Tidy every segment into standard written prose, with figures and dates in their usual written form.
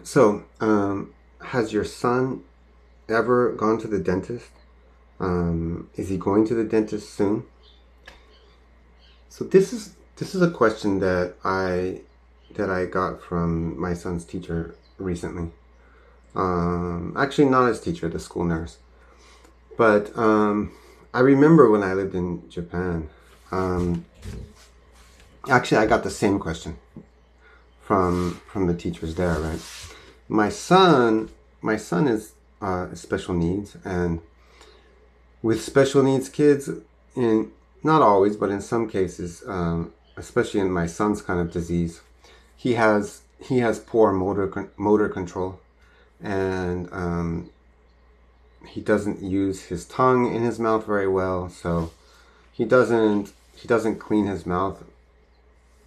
So, has your son ever gone to the dentist? Is he going to the dentist soon? So this is a question that I got from my son's teacher recently. Actually, not his teacher, the school nurse. But I remember when I lived in Japan. Um, Actually, I got the same question from the teachers there, right? My son, my son is special needs, and with special needs kids, in not always, but in some cases, especially in my son's kind of disease, he has poor motor control, and he doesn't use his tongue in his mouth very well, so he doesn't clean his mouth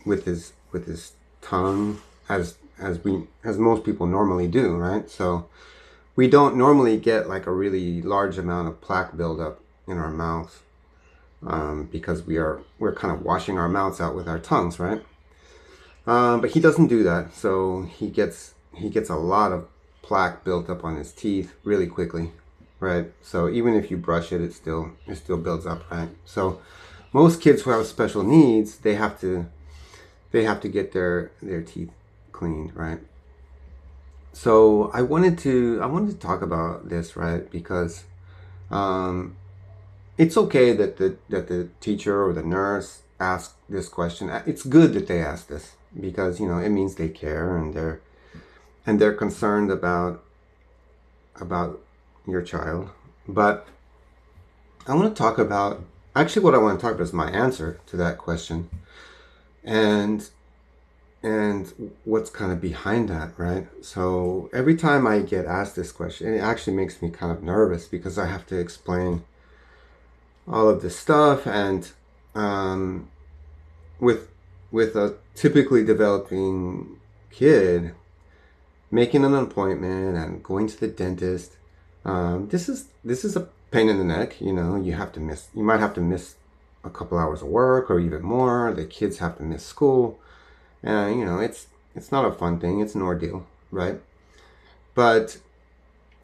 with his tongue as most people normally do, right? So we don't normally get like a really large amount of plaque buildup in our mouth, because we're kind of washing our mouths out with our tongues, right? But he doesn't do that, so he gets a lot of plaque built up on his teeth really quickly, right? So even if you brush it, it still builds up, right? So most kids who have special needs, they have to get their teeth cleaned, right? So I wanted to talk about this, right? Because um, it's okay that the teacher or the nurse ask this question. It's good that they ask this because it means they care, and they're concerned about your child. But I want to talk about actually what I want to talk about is my answer to that question, and what's kind of behind that, right? So every time I get asked this question, it actually makes me kind of nervous because I have to explain all of this stuff, and um, with a typically developing kid, making an appointment and going to the dentist, this is a pain in the neck. You might have to miss a couple hours of work or even more. The kids have to miss school, and it's not a fun thing. It's an ordeal, right? But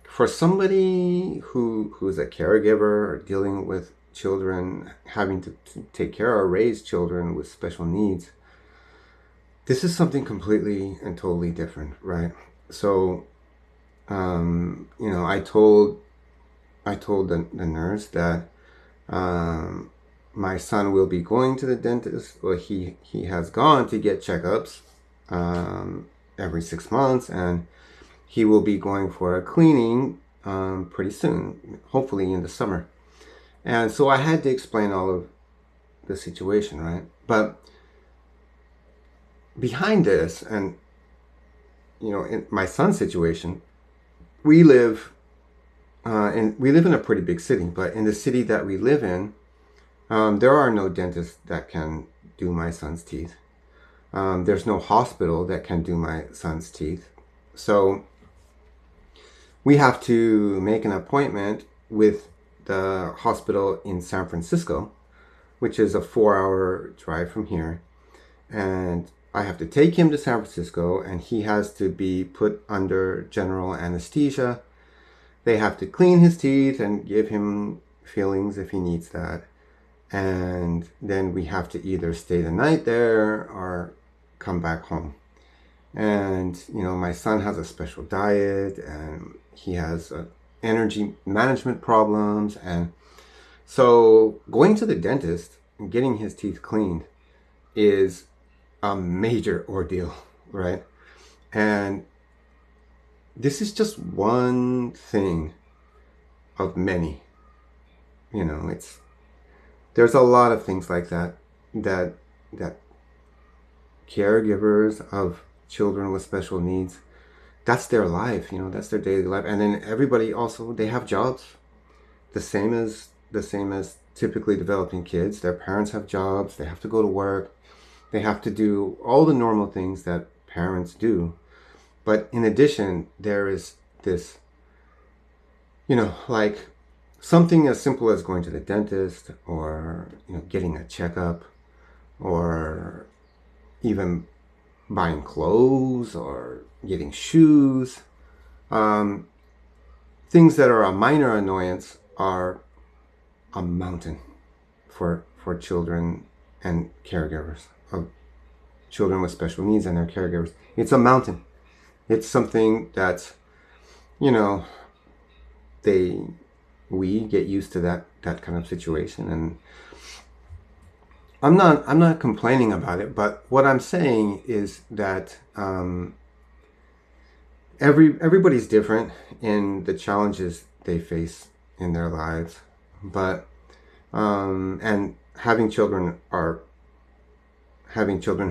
for somebody who's a caregiver or dealing with children, having to take care or raise children with special needs, this is something completely and totally different, right? So, I told the nurse that my son will be going to the dentist, or he has gone to get checkups every 6 months, and he will be going for a cleaning pretty soon, hopefully in the summer. And so I had to explain all of the situation, right? But behind this, and in my son's situation, we live we live in a pretty big city, but in the city that we live in, there are no dentists that can do my son's teeth. There's no hospital that can do my son's teeth. So we have to make an appointment with the hospital in San Francisco, which is a 4-hour drive from here. And I have to take him to San Francisco, and he has to be put under general anesthesia. They have to clean his teeth and give him fillings if he needs that. And then we have to either stay the night there or come back home. And my son has a special diet, and he has energy management problems, and so going to the dentist and getting his teeth cleaned is a major ordeal, right? And this is just one thing of many. It's there's a lot of things like that caregivers of children with special needs, that's their life, that's their daily life. And then everybody also, they have jobs the same as typically developing kids. Their parents have jobs, they have to go to work, they have to do all the normal things that parents do. But in addition, there is this, like something as simple as going to the dentist, or getting a checkup, or even buying clothes or getting shoes. Um, Things that are a minor annoyance are a mountain for children and caregivers of children with special needs and their caregivers. It's a mountain. It's something that, you know, we get used to that kind of situation, and I'm not complaining about it, but what I'm saying is that everybody's different in the challenges they face in their lives, but and having children who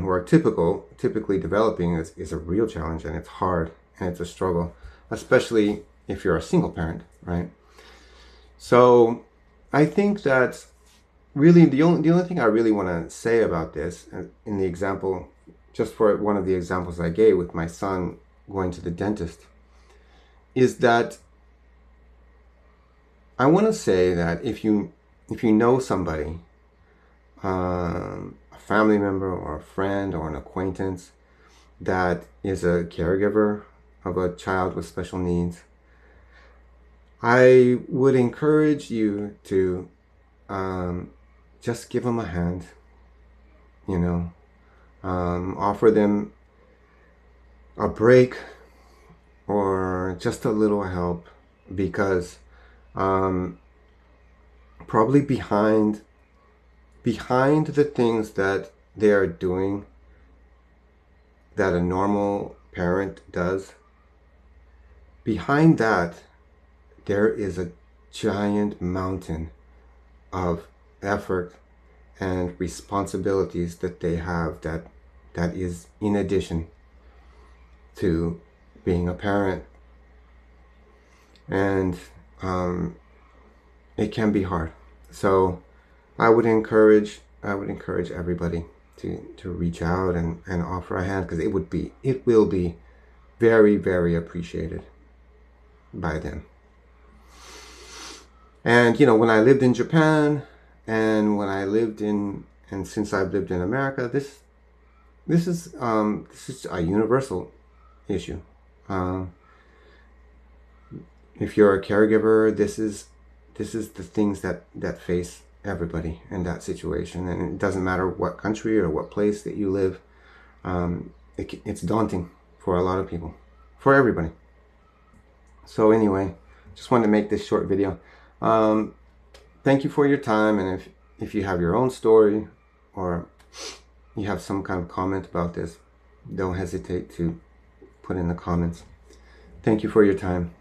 are typically developing is a real challenge, and it's hard and it's a struggle, especially if you're a single parent, right? So I think that really the only thing I really want to say about this, in the example, just for one of the examples I gave with my son going to the dentist, is that I want to say that if you know somebody, a family member or a friend or an acquaintance that is a caregiver of a child with special needs, I would encourage you to just give them a hand, you know, offer them a break or just a little help, because probably behind the things that they are doing that a normal parent does, behind that there is a giant mountain of effort and responsibilities that they have that is in addition to being a parent. And it can be hard. So I would encourage everybody to reach out and offer a hand, because it will be very, very appreciated by them. And when I lived in Japan, and since I've lived in America, this is a universal issue. If you're a caregiver, this is the things that face everybody in that situation, and it doesn't matter what country or what place that you live. It's daunting for a lot of people, for everybody. So anyway, just wanted to make this short video. Thank you for your time, and if you have your own story or you have some kind of comment about this, don't hesitate to put in the comments. Thank you for your time.